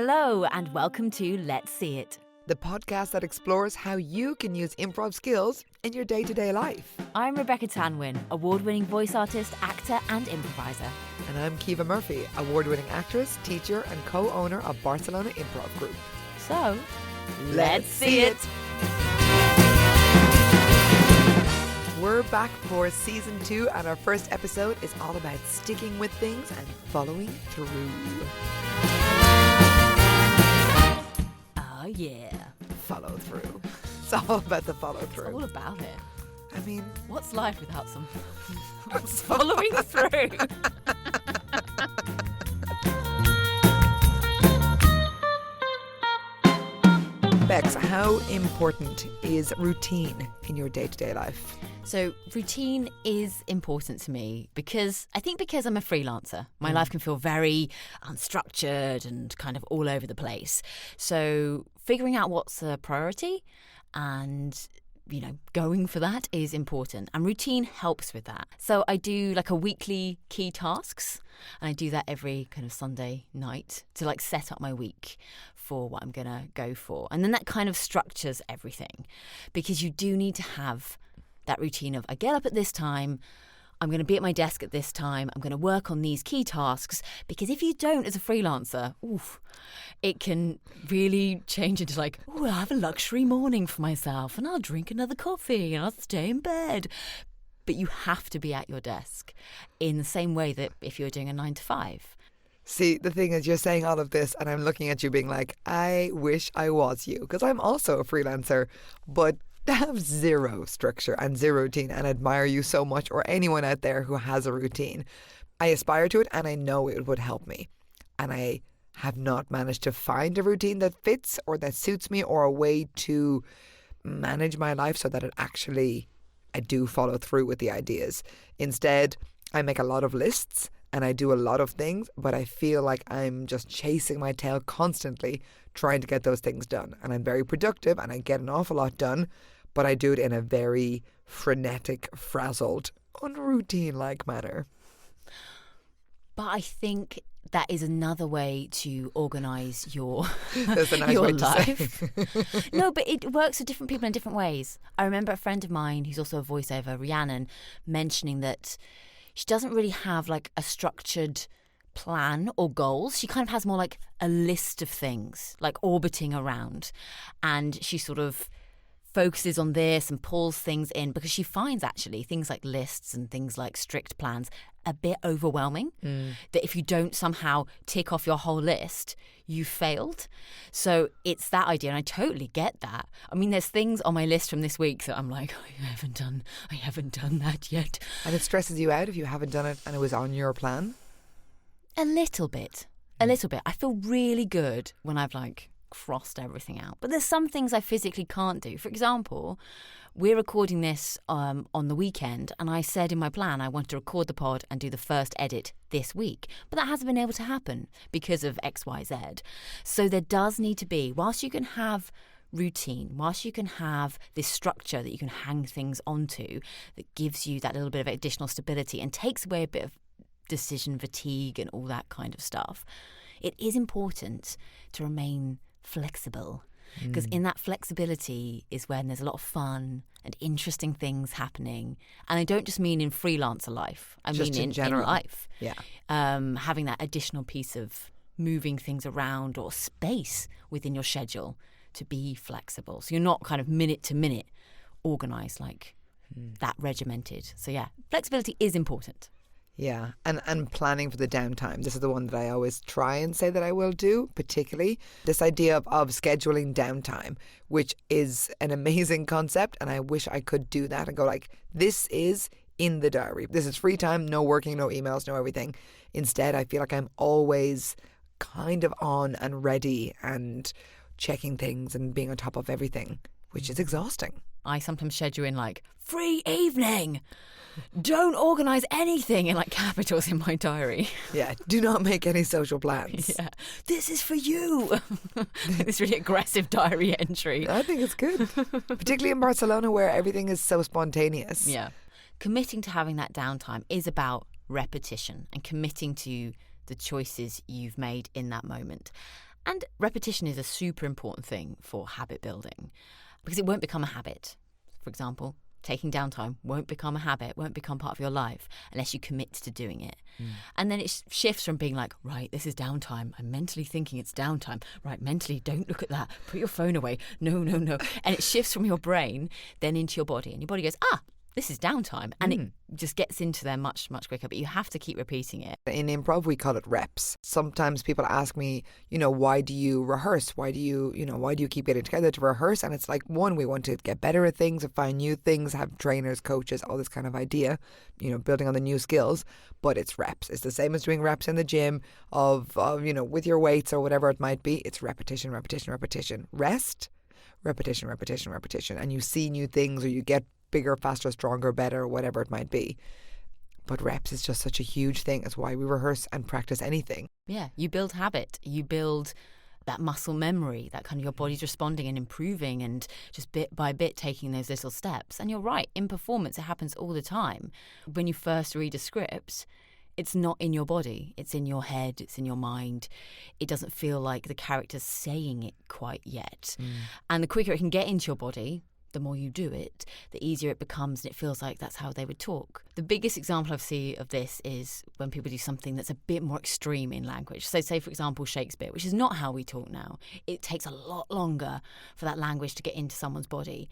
Hello and welcome to Let's See It, the podcast that explores how you can use improv skills in your day-to-day life. I'm Rebecca Tanwin, award-winning voice artist, actor and improviser. And I'm Kiva Murphy, award-winning actress, teacher and co-owner of Barcelona Improv Group. So, let's see it! We're back for season 2 and our first episode is all about sticking with things and following through. Oh yeah. Follow through. It's all about the follow through. It's all about it. I mean, what's life without some following through? Bex, how important is routine in your day-to-day life? So routine is important to me because I'm a freelancer, my life can feel very unstructured and kind of all over the place. So figuring out what's a priority and going for that is important. And routine helps with that. So I do like a weekly key tasks and I do that every kind of Sunday night to like set up my week for what I'm going to go for. And then that kind of structures everything because you do need to have that routine of I get up at this time, I'm going to be at my desk at this time, I'm going to work on these key tasks, because if you don't as a freelancer, it can really change into like, I'll have a luxury morning for myself and I'll drink another coffee and I'll stay in bed. But you have to be at your desk in the same way that if you're doing a 9 to 5. See, the thing is, you're saying all of this and I'm looking at you being like, I wish I was you, because I'm also a freelancer, but have zero structure and zero routine, and admire you so much, or anyone out there who has a routine. I aspire to it and I know it would help me. And I have not managed to find a routine that fits or that suits me, or a way to manage my life so that I do follow through with the ideas. Instead, I make a lot of lists and I do a lot of things, but I feel like I'm just chasing my tail constantly trying to get those things done. And I'm very productive and I get an awful lot done, but I do it in a very frenetic, frazzled, unroutine-like manner. But I think that is another way to organise your, That's a nice your way to life. say. No, but it works for different people in different ways. I remember a friend of mine who's also a voiceover, Rhiannon, mentioning that she doesn't really have like a structured plan or goals. She kind of has more like a list of things like orbiting around, and she sort of focuses on this and pulls things in because she finds actually things like lists and things like strict plans a bit overwhelming, that if you don't somehow tick off your whole list, you failed. So it's that idea, and I totally get that. I mean, there's things on my list from this week that I'm like, I haven't done that yet. And it stresses you out if you haven't done it and it was on your plan? A little bit. I feel really good when I've like crossed everything out. But there's some things I physically can't do. For example, we're recording this on the weekend, and I said in my plan I want to record the pod and do the first edit this week. But that hasn't been able to happen because of XYZ. So there does need to be, whilst you can have routine, whilst you can have this structure that you can hang things onto that gives you that little bit of additional stability and takes away a bit of decision fatigue and all that kind of stuff, it is important to remain flexible, because in that flexibility is when there's a lot of fun and interesting things happening. And I don't just mean in freelancer life, I just mean in general. in life. Yeah. Having that additional piece of moving things around or space within your schedule to be flexible, so you're not kind of minute to minute organised, like that regimented. So yeah, flexibility is important. Yeah, and planning for the downtime. This is the one that I always try and say that I will do, particularly this idea of scheduling downtime, which is an amazing concept, and I wish I could do that and go like, this is in the diary. This is free time, no working, no emails, no everything. Instead, I feel like I'm always kind of on and ready and checking things and being on top of everything, which is exhausting. I sometimes schedule in like free evening. Don't organise anything in like capitals in my diary. Yeah, do not make any social plans. Yeah, this is for you. This really aggressive diary entry. I think it's good, particularly in Barcelona where everything is so spontaneous. Yeah, committing to having that downtime is about repetition and committing to the choices you've made in that moment. And repetition is a super important thing for habit building because it won't become a habit. For example, taking downtime won't become a habit, won't become part of your life unless you commit to doing it. And then it shifts from being like, right, this is downtime. I'm mentally thinking it's downtime. Right, mentally, don't look at that. Put your phone away. No. And it shifts from your brain then into your body. And your body goes, this is downtime. And it just gets into there much, much quicker. But you have to keep repeating it. In improv, we call it reps. Sometimes people ask me, why do you rehearse? Why do you keep getting together to rehearse? And it's like, one, we want to get better at things, to find new things, have trainers, coaches, all this kind of idea, building on the new skills. But it's reps. It's the same as doing reps in the gym of with your weights or whatever it might be. It's repetition. Rest, repetition. And you see new things, or you get bigger, faster, stronger, better, whatever it might be. But reps is just such a huge thing. It's why we rehearse and practice anything. Yeah, you build habit. You build that muscle memory, that kind of your body's responding and improving and just bit by bit taking those little steps. And you're right, in performance, it happens all the time. When you first read a script, it's not in your body. It's in your head. It's in your mind. It doesn't feel like the character's saying it quite yet. And the quicker it can get into your body, the more you do it, the easier it becomes, and it feels like that's how they would talk. The biggest example I've seen of this is when people do something that's a bit more extreme in language. So say, for example, Shakespeare, which is not how we talk now. It takes a lot longer for that language to get into someone's body.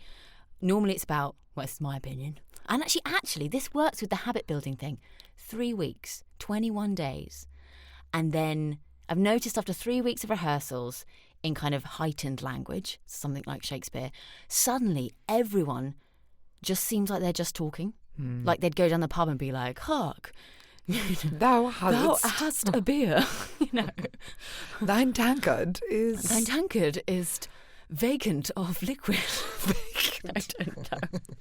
Normally it's about, well, it's my opinion. And actually, this works with the habit building thing. 3 weeks, 21 days. And then I've noticed after 3 weeks of rehearsals, in kind of heightened language, something like Shakespeare, suddenly everyone just seems like they're just talking. Like they'd go down the pub and be like, hark, thou hast a beer. Thine tankard is vacant of liquid. I don't know.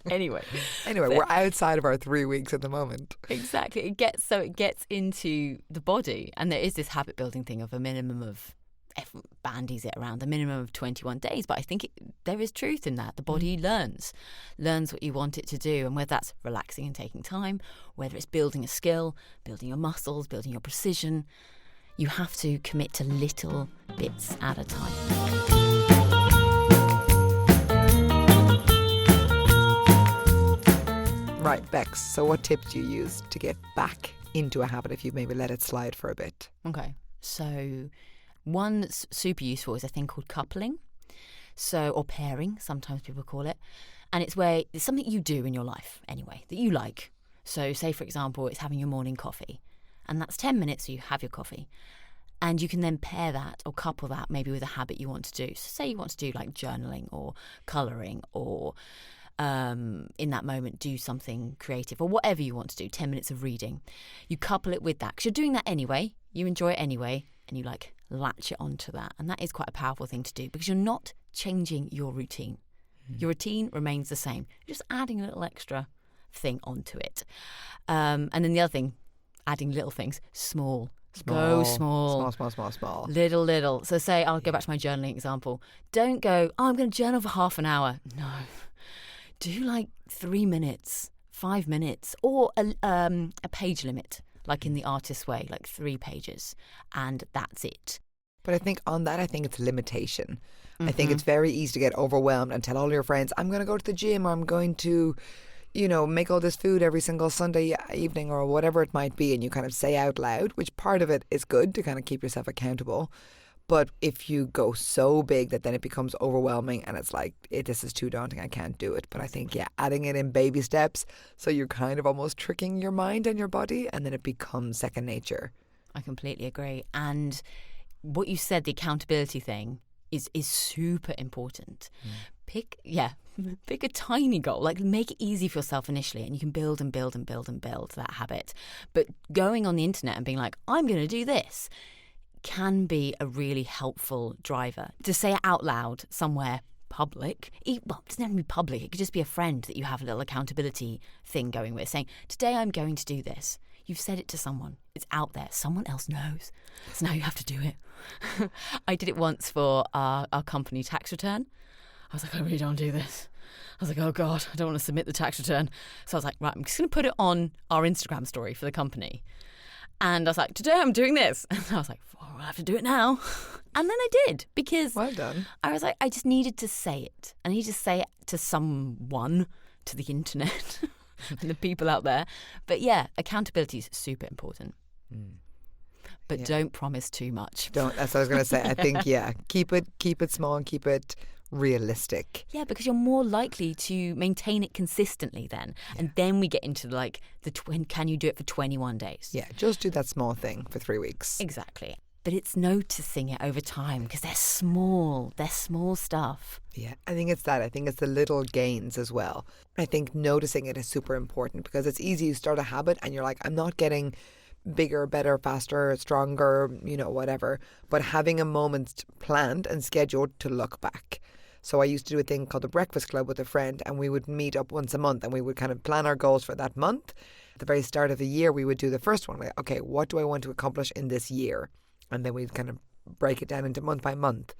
Anyway, we're outside of our 3 weeks at the moment. Exactly. It gets into the body, and there is this habit building thing of a minimum of, bandies it around, the minimum of 21 days. But I think there is truth in that. The body learns what you want it to do. And whether that's relaxing and taking time, whether it's building a skill, building your muscles, building your precision, you have to commit to little bits at a time. Right, Bex, so what tips do you use to get back into a habit if you maybe let it slide for a bit? Okay, so one that's super useful is a thing called coupling, or pairing, sometimes people call it. And it's where it's something you do in your life anyway, that you like. So say, for example, it's having your morning coffee. And that's 10 minutes so you have your coffee. And you can then pair that or couple that maybe with a habit you want to do. So say you want to do like journaling or colouring or in that moment do something creative or whatever you want to do, 10 minutes of reading. You couple it with that because you're doing that anyway. You enjoy it anyway. And you latch it onto that. And that is quite a powerful thing to do because you're not changing your routine. Your routine remains the same. You're just adding a little extra thing onto it. And then the other thing, adding little things, small. Go small. Small. Little. So say, I'll go back to my journaling example. Don't go, I'm going to journal for half an hour. No. Do 3 minutes, 5 minutes, or a page limit. Like in the artist's way, 3 pages, and that's it. But I think on that, it's limitation. I think it's very easy to get overwhelmed and tell all your friends, I'm going to go to the gym, or I'm going to, make all this food every single Sunday evening, or whatever it might be, and you kind of say out loud, which part of it is good to kind of keep yourself accountable. But if you go so big that then it becomes overwhelming and it's like, this is too daunting, I can't do it. But I think, adding it in baby steps, so you're kind of almost tricking your mind and your body, and then it becomes second nature. I completely agree. And what you said, the accountability thing, is super important. Pick a tiny goal, make it easy for yourself initially, and you can build and build and build and build that habit. But going on the internet and being like, I'm going to do this, can be a really helpful driver. To say it out loud somewhere public, it doesn't have to be public, it could just be a friend that you have a little accountability thing going with, saying, today I'm going to do this. You've said it to someone. It's out there. Someone else knows. So now you have to do it. I did it once for our company tax return. I was like, I really don't do this. I was like, oh God, I don't want to submit the tax return. So I was like, right, I'm just going to put it on our Instagram story for the company. And I was like, today I'm doing this. And I was like, I'll have to do it now. And then I did, because Well done. I was like, I just needed to say it. I needed to say it to someone, to the internet and the people out there. But yeah, accountability is super important. But don't promise too much. Don't. That's what I was going to say. I think, keep it small and keep it realistic. Yeah, because you're more likely to maintain it consistently then. And then we get into like can you do it for 21 days? Yeah, just do that small thing for 3 weeks. Exactly. But it's noticing it over time, because they're small stuff. Yeah, I think it's that. I think it's the little gains as well. I think noticing it is super important, because it's easy. You start a habit and you're like, I'm not getting bigger, better, faster, stronger, whatever. But having a moment planned and scheduled to look back. So I used to do a thing called the Breakfast Club with a friend, and we would meet up once a month and we would kind of plan our goals for that month. At the very start of the year, we would do the first one. Like, okay, what do I want to accomplish in this year? And then we'd kind of break it down into month by month.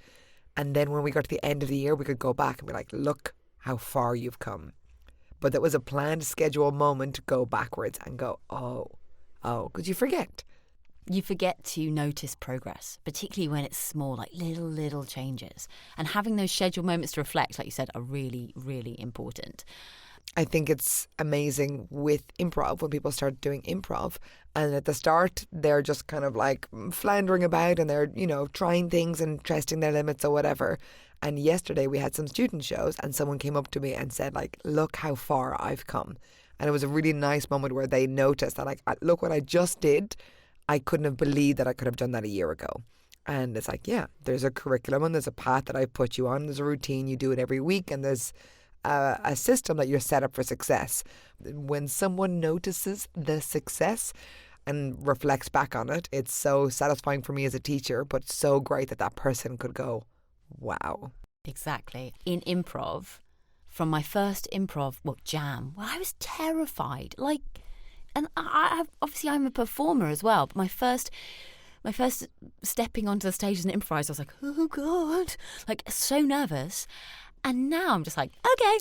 And then when we got to the end of the year, we could go back and be like, look how far you've come. But that was a planned, scheduled moment to go backwards and go, oh, because you forget. You forget to notice progress, particularly when it's small, like little changes. And having those scheduled moments to reflect, like you said, are really, really important. I think it's amazing with improv when people start doing improv, and at the start they're just kind of like floundering about and they're, trying things and testing their limits or whatever. And yesterday we had some student shows and someone came up to me and said, like, look how far I've come. And it was a really nice moment where they noticed that, like, look what I just did. I couldn't have believed that I could have done that a year ago. And it's like, yeah, there's a curriculum and there's a path that I put you on. There's a routine, you do it every week, and there's a system that you're set up for success. When someone notices the success and reflects back on it, it's so satisfying for me as a teacher, but so great that person could go, wow. Exactly. In improv, from my first improv jam, I was terrified. And obviously I'm a performer as well, but my first stepping onto the stage as an improviser, I was like, oh God, like so nervous. And now I'm just like, okay,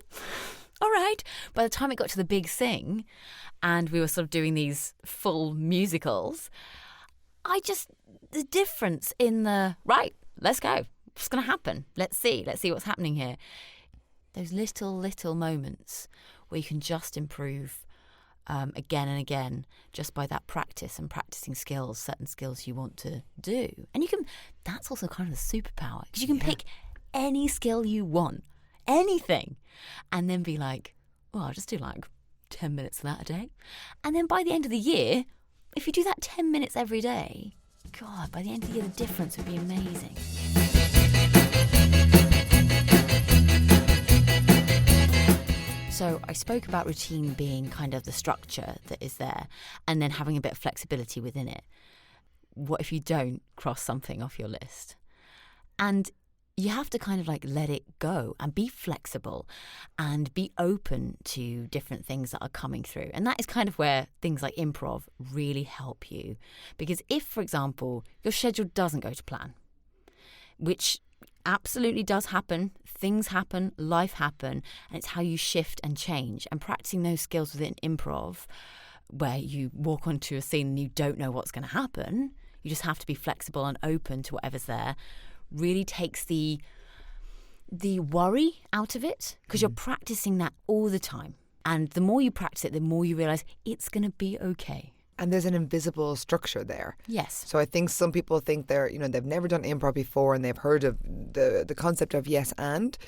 all right. By the time it got to the big thing and we were sort of doing these full musicals, the difference in right, let's go. What's going to happen? Let's see what's happening here. Those little moments where you can just improve again and again, just by that practice and practicing certain skills you want to do. And that's also kind of the superpower, because you can pick any skill you want, anything, and then be like, I'll just do like 10 minutes of that a day. And then by the end of the year, if you do that 10 minutes every day, God, by the end of the year, the difference would be amazing. So I spoke about routine being kind of the structure that is there, and then having a bit of flexibility within it. What if you don't cross something off your list? And you have to kind of like let it go and be flexible and be open to different things that are coming through. And that is kind of where things like improv really help you. Because if, for example, your schedule doesn't go to plan, which absolutely does happen, things happen, life happen, and it's how you shift and change. And practicing those skills within improv, where you walk onto a scene and you don't know what's going to happen, you just have to be flexible and open to whatever's there, really takes the worry out of it, because you're practicing that all the time. And the more you practice it, the more you realise it's going to be okay. And there's an invisible structure there. Yes. So I think some people think they've never done improv before and they've heard of the concept of yes and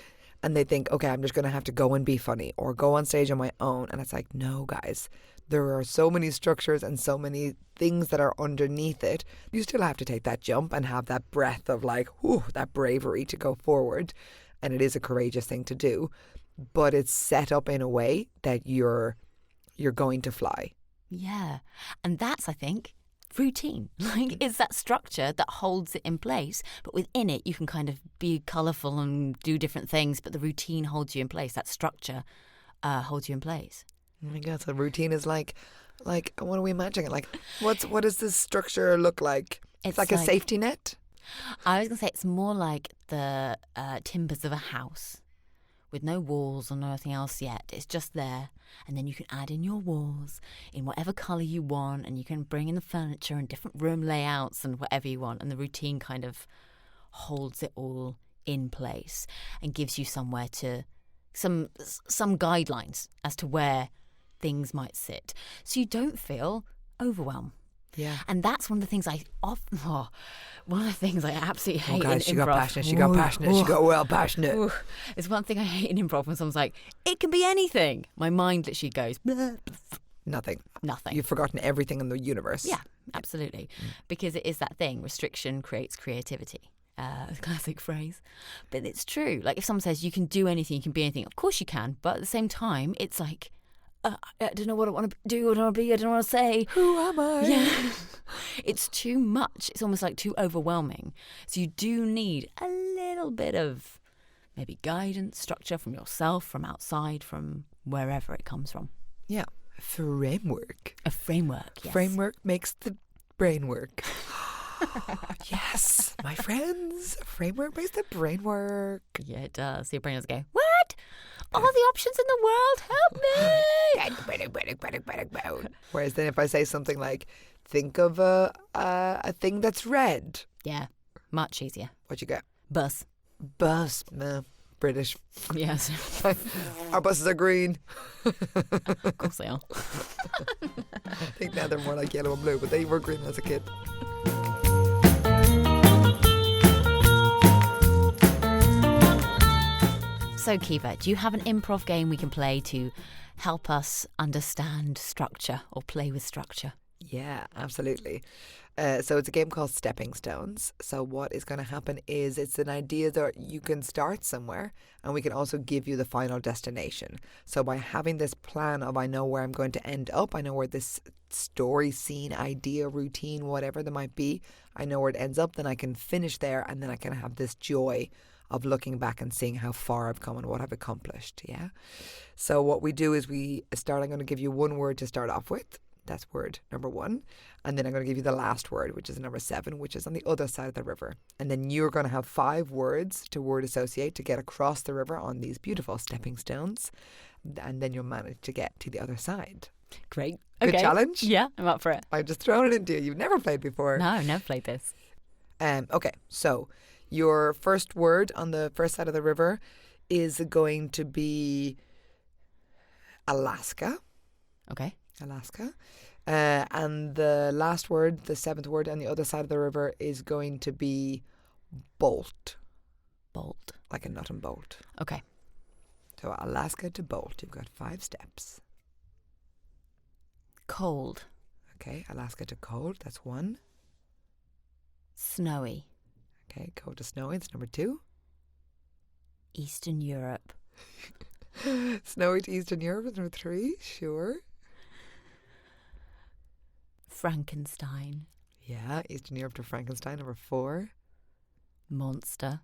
they think, okay, I'm just going to have to go and be funny or go on stage on my own. And it's like, no, guys, there are so many structures and so many things that are underneath it. You still have to take that jump and have that breath of like, that bravery to go forward. And it is a courageous thing to do, but it's set up in a way that you're going to fly. Yeah. And that's, I think, routine. It's that structure that holds it in place. But within it, you can kind of be colourful and do different things. But the routine holds you in place. That structure holds you in place. Oh my God. So routine is like, what are we imagining? Like, what does this structure look like? It's like a safety net? I was going to say it's more like the timbers of a house, with no walls or nothing else yet. It's just there. And then you can add in your walls in whatever colour you want, and you can bring in the furniture and different room layouts and whatever you want. And the routine kind of holds it all in place and gives you somewhere to some guidelines as to where things might sit, so you don't feel overwhelmed. Yeah. And that's one of the things I absolutely hate in improv. She got passionate. She got passionate. She got well passionate. Ooh. It's one thing I hate in improv when someone's like, it can be anything. My mind literally goes, blah, blah. Nothing. You've forgotten everything in the universe. Yeah, absolutely. Because it is that thing. Restriction creates creativity. Classic phrase. But it's true. Like if someone says you can do anything, you can be anything, of course you can. But at the same time, it's like, I don't know what I want to do, what I want to be, I don't know what to say. Who am I? Yeah. It's too much. It's almost like too overwhelming. So you do need a little bit of maybe guidance, structure from yourself, from outside, from wherever it comes from. Yeah. Framework. A framework, yes. Framework makes the brain work. Yes, my friends. Framework makes the brain work. Yeah, it does. Your brain does go, what? All the options in the world, help me. Whereas then if I say something like, think of a thing that's red. Yeah, much easier. What you get? Bus. Bus. British. Yes. Our buses are green. Of course they are. I think now they're more like yellow and blue, but they were green as a kid. So Kiva, do you have an improv game we can play to help us understand structure or play with structure? Yeah, absolutely. So it's a game called Stepping Stones. So what is going to happen is it's an idea that you can start somewhere and we can also give you the final destination. So by having this plan of I know where I'm going to end up, I know where this story, scene, idea, routine, whatever there might be, I know where it ends up, then I can finish there and then I can have this joy of looking back and seeing how far I've come and what I've accomplished. Yeah. So what we do is I'm going to give you one word to start off with. That's word number 1. And then I'm going to give you the last word, which is number 7, which is on the other side of the river. And then you're going to have 5 words to word associate to get across the river on these beautiful stepping stones. And then you'll manage to get to the other side. Great. Good challenge? Yeah, I'm up for it. I've just thrown it into you. You've never played before. No, I've never played this. Okay, so your first word on the first side of the river is going to be Alaska. Okay. Alaska. And the last word, the 7th word on the other side of the river is going to be bolt. Bolt. Like a nut and bolt. Okay. So Alaska to bolt. You've got 5 steps. Cold. Okay, Alaska to cold. That's 1. Snowy. Okay, cold to snowy. It's number 2. Eastern Europe. Snowy to Eastern Europe is number 3. Sure. Frankenstein. Yeah, Eastern Europe to Frankenstein, number 4. Monster.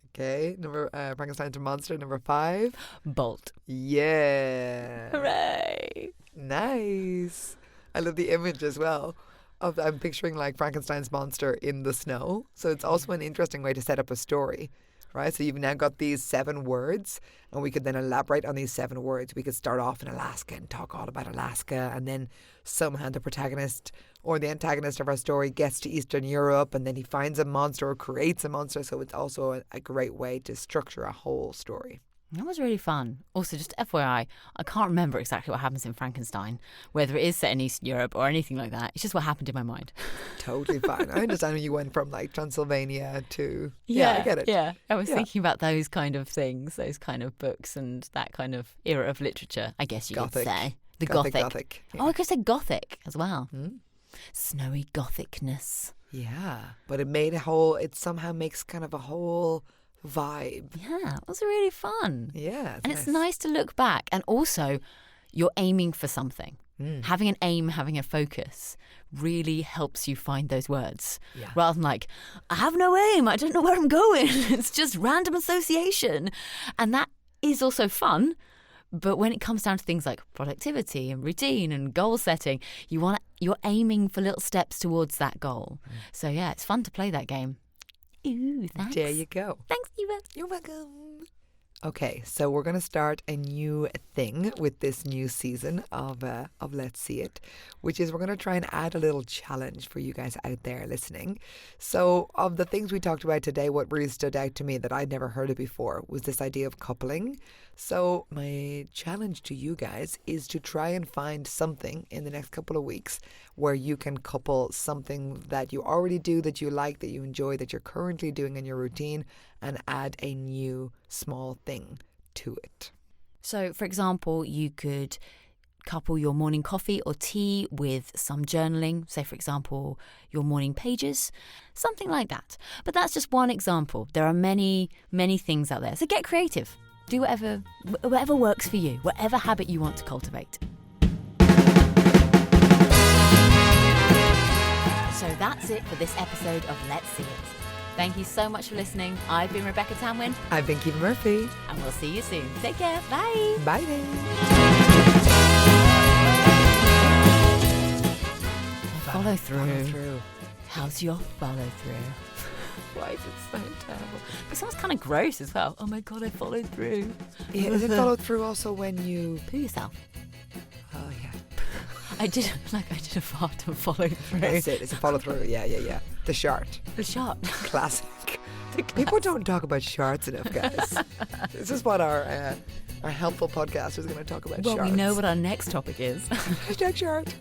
Okay, Frankenstein to monster, number 5. Bolt. Yeah. Hooray. Nice. I love the image as well. I'm picturing like Frankenstein's monster in the snow. So it's also an interesting way to set up a story, right? So you've now got these 7 words and we could then elaborate on these 7 words. We could start off in Alaska and talk all about Alaska, and then somehow the protagonist or the antagonist of our story gets to Eastern Europe and then he finds a monster or creates a monster. So it's also a great way to structure a whole story. That was really fun. Also, just FYI, I can't remember exactly what happens in Frankenstein, whether it is set in Eastern Europe or anything like that. It's just what happened in my mind. Totally fine. I understand when you went from like Transylvania to... Yeah, I get it. Yeah, I was thinking about those kind of things, those kind of books and that kind of era of literature, I guess you could say. The Gothic. Yeah. Oh, I could say Gothic as well. Snowy Gothicness. Yeah, but it somehow makes kind of a whole vibe. Yeah, it was really fun. Yeah. It's nice to look back. And also, you're aiming for something. Having an aim, having a focus really helps you find those words. Yeah. Rather than like, I have no aim, I don't know where I'm going. It's just random association. And that is also fun. But when it comes down to things like productivity and routine and goal setting, you're aiming for little steps towards that goal. So yeah, it's fun to play that game. Ooh, thanks. There you go. Thanks, Kiva. You're welcome. Okay, so we're going to start a new thing with this new season of Let's See It, which is we're going to try and add a little challenge for you guys out there listening. So of the things we talked about today, what really stood out to me that I'd never heard of before was this idea of coupling. So my challenge to you guys is to try and find something in the next couple of weeks where you can couple something that you already do, that you like, that you enjoy, that you're currently doing in your routine, and add a new small thing to it. So, for example, you could couple your morning coffee or tea with some journaling. Say, for example, your morning pages, something like that. But that's just one example. There are many, many things out there. So get creative. Do whatever works for you, whatever habit you want to cultivate. So that's it for this episode of Let's See It. Thank you so much for listening. I've been Rebecca Tamwin. I've been Kiva Murphy. And we'll see you soon. Take care. Bye. Bye then. Follow through. Follow How's your follow through? Why is it so terrible? But sounds kind of gross as well. Oh my God, I followed through. Yeah, is it follow through also when you Poo yourself. Oh yeah. I did a fart and followed through. That's it. It's a follow through. Yeah. The shart. The shot. Classic. People don't talk about sharts enough, guys. This is what our helpful podcast is going to talk about. Well, sharts. we know what our next topic is. Hashtag shart.